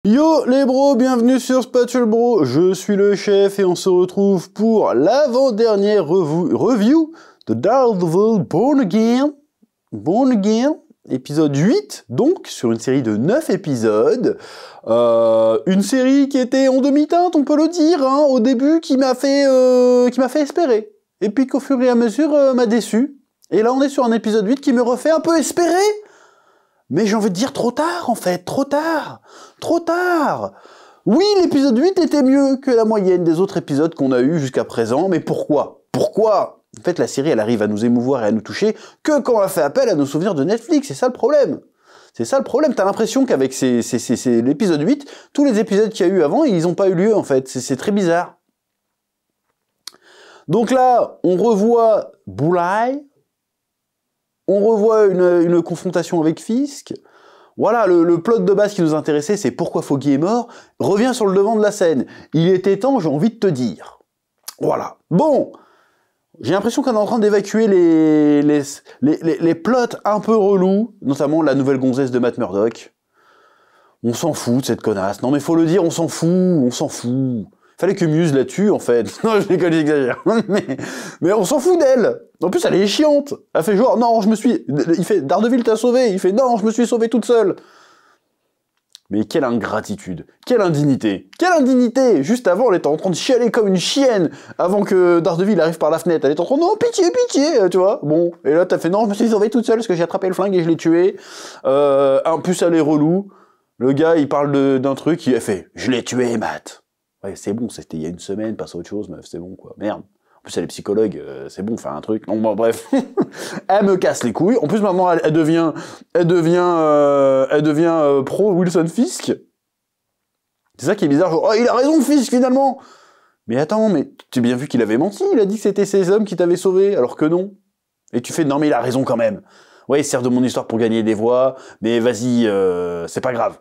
Yo les bros, bienvenue sur Spatule Bro, je suis le chef et on se retrouve pour l'avant-dernière review de Daredevil Born Again, épisode 8, donc sur une série de 9 épisodes, une série qui était en demi-teinte, on peut le dire, hein, au début, qui m'a fait espérer, et puis qu'au fur et à mesure m'a déçu, et là on est sur un épisode 8 qui me refait un peu espérer. Mais j'ai envie de dire trop tard, en fait, trop tard. Oui, l'épisode 8 était mieux que la moyenne des autres épisodes qu'on a eu jusqu'à présent, mais pourquoi? En fait, la série, elle arrive à nous émouvoir et à nous toucher que quand on fait appel à nos souvenirs de Netflix, c'est ça le problème. T'as l'impression qu'avec l'épisode 8, tous les épisodes qu'il y a eu avant, ils n'ont pas eu lieu, en fait. C'est très bizarre. Donc là, on revoit Boulay. On revoit une confrontation avec Fisk. Voilà, le plot de base qui nous intéressait, c'est pourquoi Foggy est mort, revient sur le devant de la scène. Il était temps, j'ai envie de te dire. Voilà. Bon, j'ai l'impression qu'on est en train d'évacuer les plots un peu relous, notamment la nouvelle gonzesse de Matt Murdock. On s'en fout de cette connasse. Non mais faut le dire, on s'en fout. Fallait que Muse la tue, en fait. Non, je déconne, j'exagère. Mais on s'en fout d'elle. En plus, elle est chiante. Elle fait genre, non, il fait, Daredevil t'a sauvé. Il fait, non, je me suis sauvé toute seule. Mais quelle ingratitude. Quelle indignité. Juste avant, elle était en train de chialer comme une chienne avant que Daredevil arrive par la fenêtre. Elle est en train de, non, pitié, tu vois. Bon. Et là, t'as fait, non, je me suis sauvé toute seule parce que j'ai attrapé le flingue et je l'ai tué. En plus, elle est relou. Le gars, il parle d'un truc, il a fait, je l'ai tué, Matt. Ouais, c'est bon, c'était il y a une semaine, passe à autre chose, meuf, c'est bon, quoi. Merde. En plus, elle est psychologue, c'est bon, faire un truc. Non, bon, bref. Elle me casse les couilles. En plus, maman, elle devient pro Wilson Fisk. C'est ça qui est bizarre. Genre, oh, il a raison, Fisk, finalement. Mais attends, mais tu as bien vu qu'il avait menti. Il a dit que c'était ces hommes qui t'avaient sauvé, alors que non. Et tu fais, non, mais il a raison quand même. Ouais, il sert de mon histoire pour gagner des voix, mais vas-y, c'est pas grave.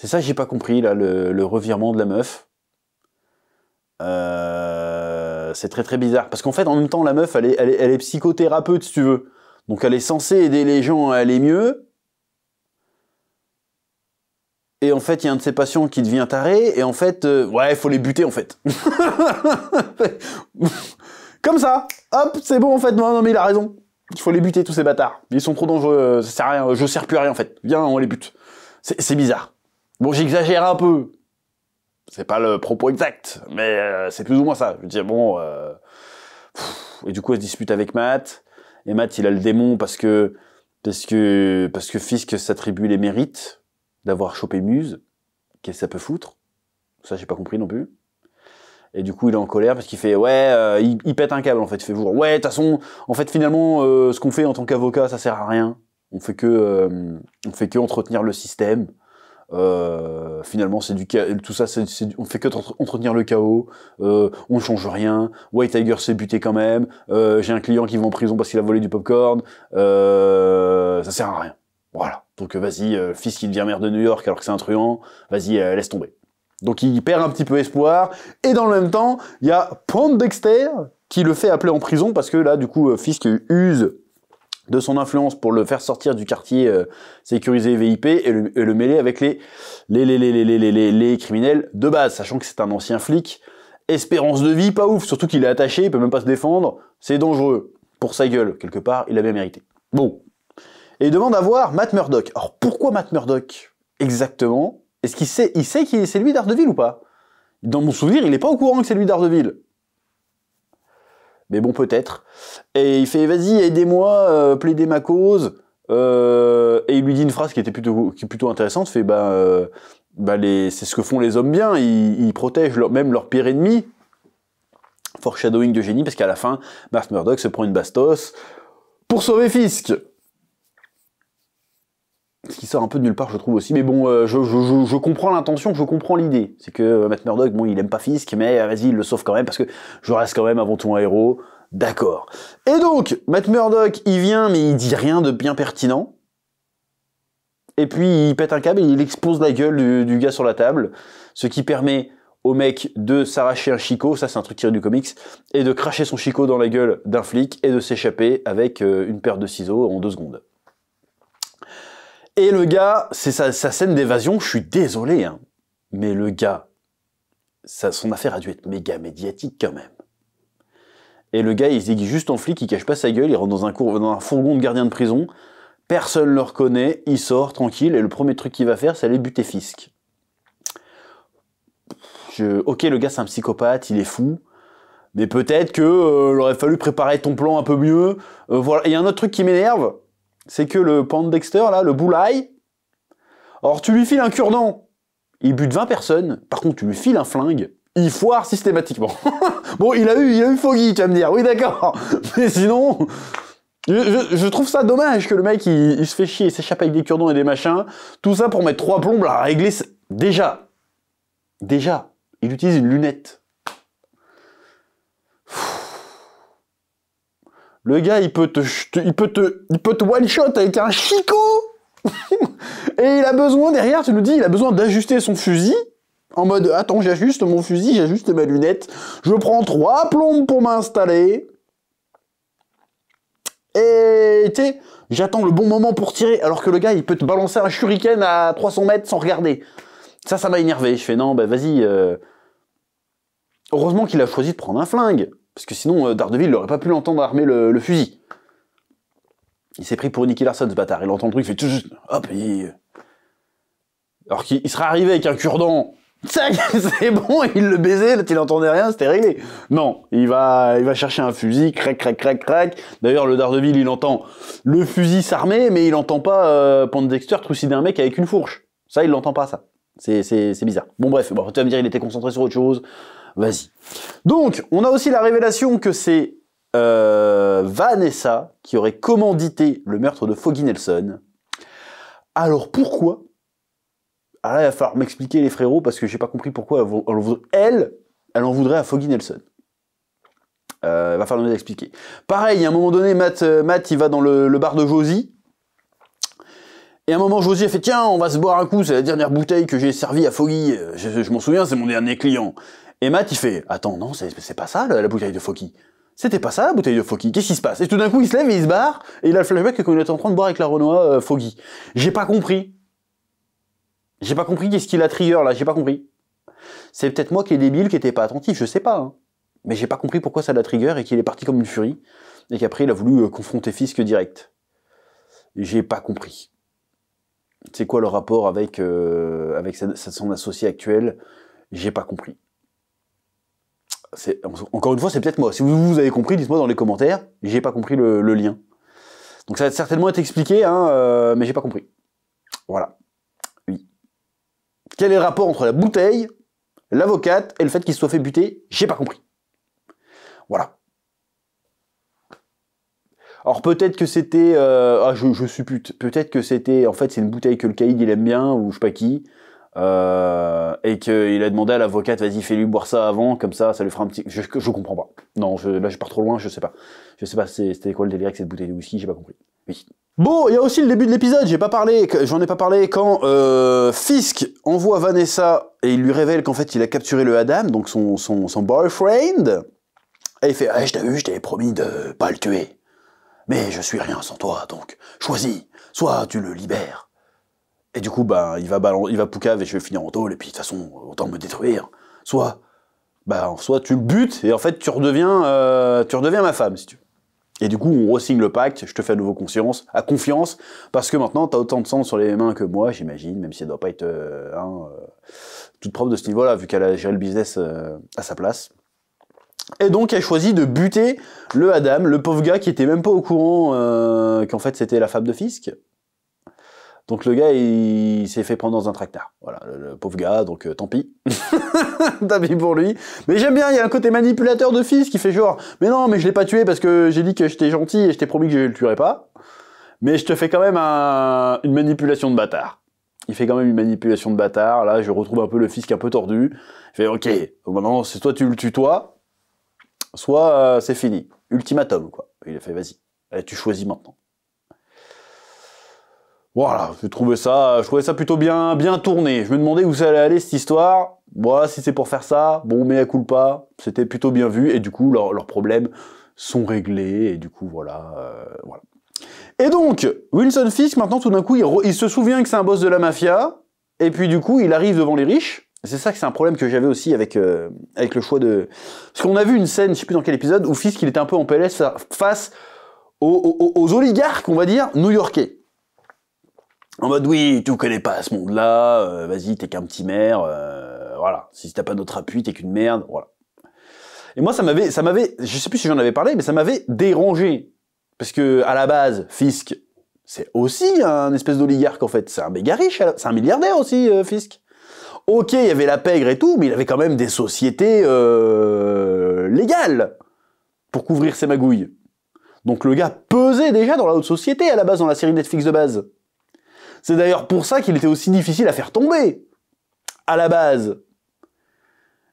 C'est ça que j'ai pas compris, là, le revirement de la meuf. C'est très très bizarre. Parce qu'en fait, en même temps, la meuf, elle est psychothérapeute, si tu veux. Donc elle est censée aider les gens à aller mieux. Et en fait, il y a un de ses patients qui devient taré, et en fait, ouais, il faut les buter, en fait. Comme ça. Hop, c'est bon, en fait. Non, mais il a raison. Il faut les buter, tous ces bâtards. Ils sont trop dangereux, ça sert à rien. Je sers plus à rien, en fait. Viens, on les bute. C'est bizarre. Bon, j'exagère un peu. C'est pas le propos exact, mais c'est plus ou moins ça. Je veux dire, bon... Et du coup, elle se dispute avec Matt. Et Matt, il a le démon parce que Fisk s'attribue les mérites d'avoir chopé Muse. Qu'est-ce que ça peut foutre? Ça, j'ai pas compris non plus. Et du coup, il est en colère parce qu'il fait... Ouais, il pète un câble, en fait. Il fait voir. Ouais, de toute façon, en fait, finalement, ce qu'on fait en tant qu'avocat, ça sert à rien. On fait que entretenir le système. Finalement c'est tout ça on fait que entretenir le chaos, on change rien, White Tiger s'est buté quand même, j'ai un client qui va en prison parce qu'il a volé du popcorn, ça sert à rien. Voilà, donc vas-y, Fisk qui devient maire de New York alors que c'est un truand, vas-y, laisse tomber. Donc il perd un petit peu espoir, et dans le même temps, il y a Poindexter qui le fait appeler en prison parce que là, du coup, Fisk use de son influence pour le faire sortir du quartier sécurisé VIP et le mêler avec les criminels de base, sachant que c'est un ancien flic. Espérance de vie, pas ouf, surtout qu'il est attaché, il peut même pas se défendre, c'est dangereux. Pour sa gueule, quelque part, il a bien mérité. Bon. Et il demande à voir Matt Murdock. Alors pourquoi Matt Murdock exactement? Est-ce qu'il sait que c'est lui Daredevil ou pas? Dans mon souvenir, il est pas au courant que c'est lui Daredevil. Mais bon, peut-être. Et il fait, vas-y, aidez-moi, plaidez ma cause. Et il lui dit une phrase qui est plutôt intéressante. Fait, c'est ce que font les hommes bien. Ils protègent même leur pire ennemi. Foreshadowing de génie, parce qu'à la fin, Matt Murdock se prend une bastos pour sauver Fisk. Ce qui sort un peu de nulle part, je trouve aussi. Mais bon, je comprends l'intention, je comprends l'idée. C'est que Matt Murdock, bon, il aime pas Fisk, mais vas-y, il le sauve quand même, parce que je reste quand même avant tout un héros. D'accord. Et donc, Matt Murdock, il vient, mais il dit rien de bien pertinent. Et puis, il pète un câble et il expose la gueule du gars sur la table. Ce qui permet au mec de s'arracher un chicot, ça c'est un truc tiré du comics, et de cracher son chicot dans la gueule d'un flic et de s'échapper avec une paire de ciseaux en 2 secondes. Et le gars, c'est sa scène d'évasion, je suis désolé, hein, mais le gars, son affaire a dû être méga médiatique quand même. Et le gars, il se dit juste en flic, il cache pas sa gueule, il rentre dans un fourgon de gardien de prison, personne le reconnaît, il sort tranquille, et le premier truc qu'il va faire, c'est aller buter Fisk. Ok, le gars, c'est un psychopathe, il est fou, mais peut-être que il aurait fallu préparer ton plan un peu mieux. Voilà. Et il y a un autre truc qui m'énerve, c'est que le Poindexter, là, le boulaï, alors tu lui files un cure-dent, il bute 20 personnes, par contre tu lui files un flingue, il foire systématiquement. Bon, il a eu Foggy, tu vas me dire, oui d'accord, mais sinon, je trouve ça dommage que le mec, il se fait chier, il s'échappe avec des cure-dents et des machins, tout ça pour mettre 3 plombes à régler, déjà, il utilise une lunette. Le gars, il peut te one-shot avec un chicot. Et il a besoin, derrière, tu nous dis, il a besoin d'ajuster son fusil. En mode, attends, j'ajuste mon fusil, j'ajuste ma lunette. Je prends 3 plombes pour m'installer. Et, tu sais, j'attends le bon moment pour tirer. Alors que le gars, il peut te balancer un shuriken à 300 mètres sans regarder. Ça m'a énervé. Je fais, non, bah vas-y. Heureusement qu'il a choisi de prendre un flingue. Parce que sinon, Daredevil n'aurait pas pu l'entendre armer le fusil. Il s'est pris pour Nicky Larson, ce bâtard. Il entend le truc, il fait tout juste... Hop, alors qu'il serait arrivé avec un cure-dent. C'est bon, il le baisait, là, il entendait rien, c'était réglé. Non, il va chercher un fusil, crac. D'ailleurs, le Daredevil, il entend le fusil s'armer, mais il entend pas Poindexter trucider un mec avec une fourche. Ça, il l'entend pas, ça. C'est bizarre. Bon, bref, tu vas me dire, il était concentré sur autre chose. Vas-y. Donc, on a aussi la révélation que c'est Vanessa qui aurait commandité le meurtre de Foggy Nelson. Alors, pourquoi? Alors là, il va falloir m'expliquer, les frérots, parce que j'ai pas compris pourquoi elle en voudrait à Foggy Nelson. Va falloir nous expliquer. Pareil, à un moment donné, Matt il va dans le bar de Josie. Et à un moment, Josie a fait, tiens, on va se boire un coup, c'est la dernière bouteille que j'ai servie à Foggy. Je m'en souviens, c'est mon dernier client. Et Matt, il fait, attends, non, c'est pas ça, la bouteille de Foggy. C'était pas ça, la bouteille de Foggy. Qu'est-ce qui se passe? Et tout d'un coup, il se lève et il se barre, et il a le flashback que quand il était en train de boire avec la Renoir, Foggy. J'ai pas compris. Qu'est-ce qu'il a trigger, là, j'ai pas compris. C'est peut-être moi qui est débile, qui était pas attentif, je sais pas, hein. Mais j'ai pas compris pourquoi ça l'a trigger, et qu'il est parti comme une furie, et qu'après, il a voulu confronter Fisk direct. J'ai pas compris. C'est quoi le rapport avec son associé actuel? J'ai pas compris. Encore une fois, c'est peut-être moi. Si vous avez compris, dites-moi dans les commentaires. J'ai pas compris le lien. Donc ça va certainement être expliqué, hein, mais j'ai pas compris. Voilà. Oui. Quel est le rapport entre la bouteille, l'avocate et le fait qu'il se soit fait buter? J'ai pas compris. Voilà. Alors peut-être que c'était... je suppute. Peut-être que c'était... En fait, c'est une bouteille que le caïd, il aime bien, ou je sais pas qui. Et qu'il a demandé à l'avocate, vas-y, fais-lui boire ça avant, comme ça lui fera un petit... Je comprends pas. Non, là, je pars trop loin, je sais pas. Je sais pas, c'était quoi le délire avec cette bouteille de whisky, j'ai pas compris. Oui. Bon, il y a aussi le début de l'épisode, j'en ai pas parlé, quand Fisk envoie Vanessa, et il lui révèle qu'en fait, il a capturé le Adam, donc son boyfriend, et il fait, ah, je t'avais promis de pas le tuer. Mais je suis rien sans toi, donc choisis, soit tu le libères. Et du coup, il va poucave et je vais finir en tôle, et puis de toute façon, autant me détruire. Soit tu le butes, et en fait, tu redeviens ma femme, si tu veux. Et du coup, on re-signe le pacte, je te fais à nouveau confiance, parce que maintenant, t'as autant de sang sur les mains que moi, j'imagine, même si elle doit pas être toute propre de ce niveau-là, vu qu'elle a géré le business à sa place. Et donc, elle choisit de buter le Adam, le pauvre gars qui était même pas au courant qu'en fait, c'était la femme de Fisk. Donc le gars, il s'est fait prendre dans un tractard. Voilà, le pauvre gars, donc tant pis. Tant pis pour lui. Mais j'aime bien, il y a un côté manipulateur de Fisk qui fait genre, mais non, mais je l'ai pas tué parce que j'ai dit que j'étais gentil et je t'ai promis que je le tuerais pas. Mais je te fais quand même une manipulation de bâtard. Il fait quand même une manipulation de bâtard. Là, je retrouve un peu le Fisk un peu tordu. Il fait, ok, maintenant, c'est soit tu le tues toi, soit c'est fini. Ultimatum, quoi. Il a fait, vas-y, allez, tu choisis maintenant. Voilà, je trouvais ça plutôt bien tourné. Je me demandais où ça allait aller cette histoire. Voilà, si c'est pour faire ça, bon, mea culpa, c'était plutôt bien vu. Et du coup, leurs problèmes sont réglés. Et du coup, voilà. Et donc, Wilson Fisk, maintenant, tout d'un coup, il se souvient que c'est un boss de la mafia, et puis du coup, il arrive devant les riches. C'est ça que c'est un problème que j'avais aussi avec le choix de... Parce qu'on a vu une scène, je sais plus dans quel épisode, où Fisk, il était un peu en PLS face aux oligarques, on va dire, new-yorkais. En mode, oui, tu connais pas ce monde-là, vas-y, t'es qu'un petit maire, voilà. Si t'as pas notre appui, t'es qu'une merde, voilà. Et moi, ça m'avait, je sais plus si j'en avais parlé, mais ça m'avait dérangé. Parce que, à la base, Fisk, c'est aussi un espèce d'oligarque, en fait. C'est un méga riche, c'est un milliardaire aussi, Fisk. Ok, il y avait la pègre et tout, mais il avait quand même des sociétés légales pour couvrir ses magouilles. Donc le gars pesait déjà dans la haute société, à la base, dans la série Netflix de base. C'est d'ailleurs pour ça qu'il était aussi difficile à faire tomber, à la base.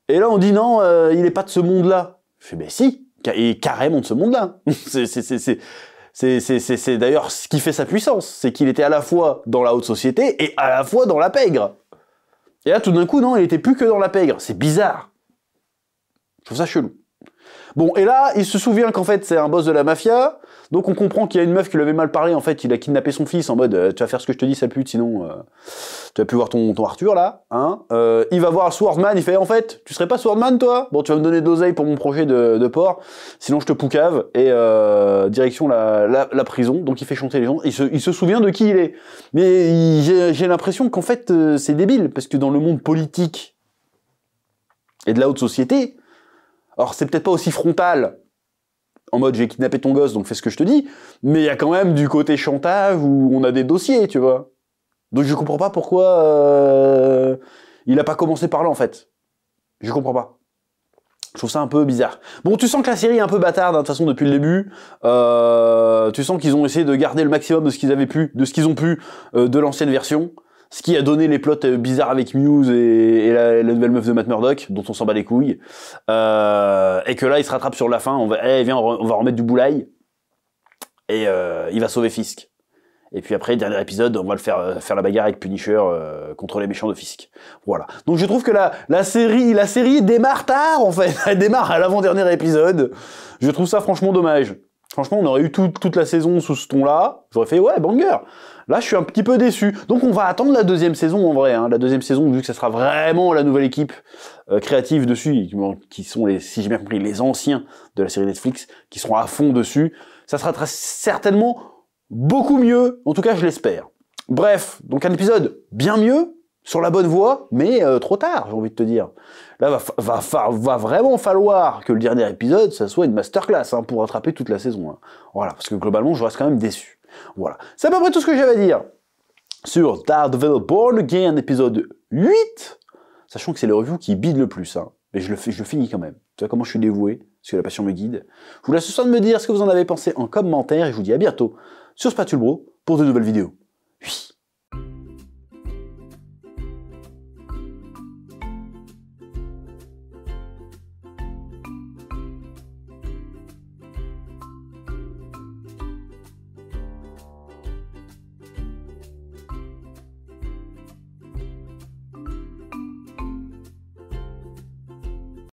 Et là, on dit non, il est pas de ce monde-là. Je fais, ben si, il est carrément de ce monde-là. C'est d'ailleurs ce qui fait sa puissance, c'est qu'il était à la fois dans la haute société et à la fois dans la pègre. Et là, tout d'un coup, non, il était plus que dans la pègre. C'est bizarre. Je trouve ça chelou. Bon, et là, il se souvient qu'en fait, c'est un boss de la mafia, donc on comprend qu'il y a une meuf qui lui avait mal parlé, en fait, il a kidnappé son fils en mode tu vas faire ce que je te dis, sale pute, sinon tu vas plus voir ton Arthur, là, hein. Il va voir Swordman, il fait, en fait, tu serais pas Swordman, toi? Bon, tu vas me donner de l'oseille pour mon projet de port, sinon je te poucave, et direction la prison, donc il fait chanter les gens, il se souvient de qui il est. Mais j'ai l'impression qu'en fait, c'est débile, parce que dans le monde politique et de la haute société, alors c'est peut-être pas aussi frontal, en mode j'ai kidnappé ton gosse donc fais ce que je te dis, mais il y a quand même du côté chantage où on a des dossiers, tu vois. Donc je comprends pas pourquoi il a pas commencé par là en fait. Je comprends pas. Je trouve ça un peu bizarre. Bon, tu sens que la série est un peu bâtarde, hein, de toute façon, depuis le début. Tu sens qu'ils ont essayé de garder le maximum de ce qu'ils avaient pu, de ce qu'ils ont pu de l'ancienne version. Ce qui a donné les plots bizarres avec Muse et la nouvelle meuf de Matt Murdock, dont on s'en bat les couilles. Et que là, il se rattrape sur la fin, viens, on va remettre du boulaï. Et il va sauver Fisk. Et puis après, dernier épisode, on va le faire la bagarre avec Punisher contre les méchants de Fisk. Voilà. Donc je trouve que la série démarre tard, en fait. Elle démarre à l'avant-dernier épisode. Je trouve ça franchement dommage. Franchement, on aurait eu toute la saison sous ce ton-là. J'aurais fait, ouais, banger. Là, je suis un petit peu déçu. Donc, on va attendre la deuxième saison, en vrai. Hein. La deuxième saison, vu que ça sera vraiment la nouvelle équipe créative dessus, qui sont, si j'ai bien compris, les anciens de la série Netflix, qui seront à fond dessus. Ça sera très certainement beaucoup mieux. En tout cas, je l'espère. Bref, donc un épisode bien mieux, sur la bonne voie, mais trop tard, j'ai envie de te dire. Là, va vraiment falloir que le dernier épisode, ça soit une masterclass hein, pour rattraper toute la saison. Hein. Voilà, parce que globalement, je reste quand même déçu. Voilà. C'est à peu près tout ce que j'avais à dire sur Daredevil Born Again, épisode 8. Sachant que c'est le review qui bide le plus. Hein. Mais je le finis quand même. Tu vois comment je suis dévoué, parce que la passion me guide. Je vous laisse ce soir de me dire ce que vous en avez pensé en commentaire, et je vous dis à bientôt sur Spatule Bro pour de nouvelles vidéos.